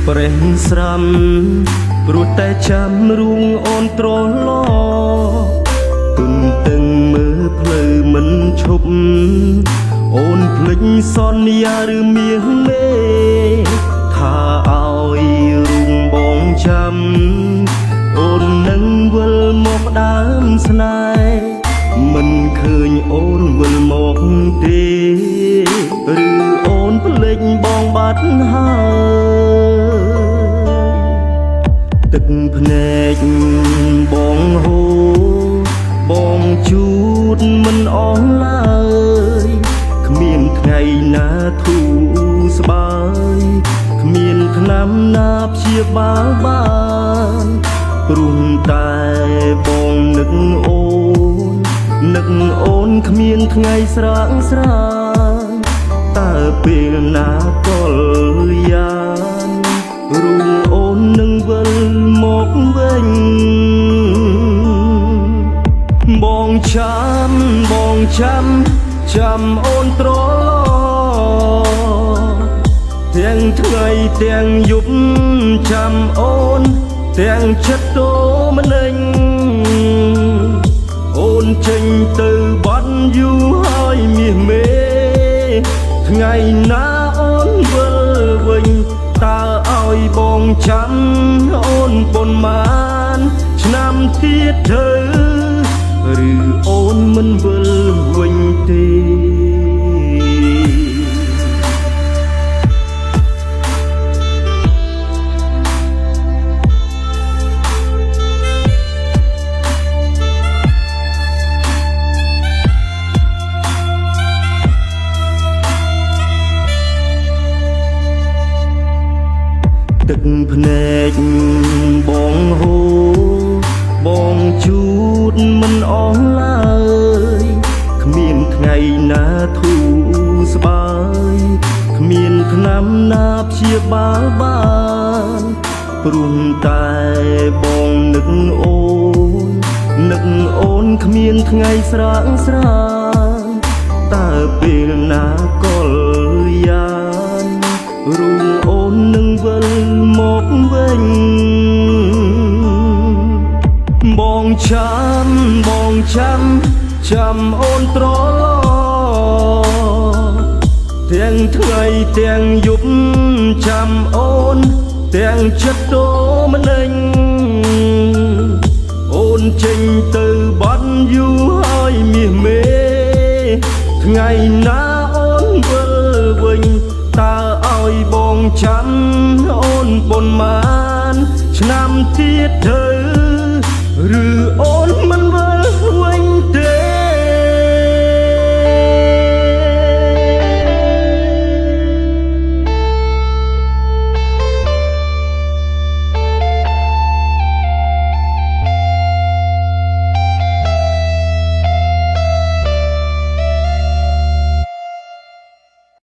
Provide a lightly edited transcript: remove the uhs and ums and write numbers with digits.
ប្រេះស្រាំព្រោះតែចាំរួងអូនត្រឡទុនទាំងមើលភ្លឺមិនឈប់អូនភ្លេចសន្យាឬមាសមេថាឲ្យរួងបងចាំអូននឹងវិលមកដើមស្នេហ៍មិនឃើញអូនវិលមកទេឬអូនភ្លេចបងបាត់ហើយទឹកភ្នែកបងហូរបងជូតមិនអស់ឡើយគ្មានថ្ងៃណាធូរស្បើយគ្មានថ្នាំណាព្យាបាលបានព្រោះតែបងនឹកអូនគ្មានថ្ងៃស្រាងស្រានតើពេលណាក៏យ៉ានរូងអូននឹងវិលមកវិញបងចាំអូនត្រឡទាំងថ្ងៃទាំងយប់ចាំអូនទាំងចិត្តតោម្នេញអូនចេញទៅបាត់យូរហើយមាសមេថ្ងៃណាអូនវិលវិញតើឲ្យបងចាំអូនប៉ុន្មានឆ្នាំទៀតទៅឬអូនមិនវិលវិញទេទឹកភ្នែកបងហូរបងជូតមិនអស់ឡើយគ្មានថ្ងៃណាធូរស្បើយគ្មានថ្នាំណាព្យាបាលបានព្រោះតែបងនឹកអូនគ្មានថ្ងៃស្រាងស្រានតើពេលណាក៏យ៉ានរូងអូននឹងវិលមកវិញបងចាំអូនត្រឡទាំងថ្ងៃទាំងយប់ចាំអូនទាំងចិត្តតោម្នេញអូនចេញទៅបាត់យូរហើយមាសមេថ្ងៃណាអូនវិលវិញតើឲ្យបងចាំអូនប៉ុន្មានឆ្នាំទៀតទៅឬអូន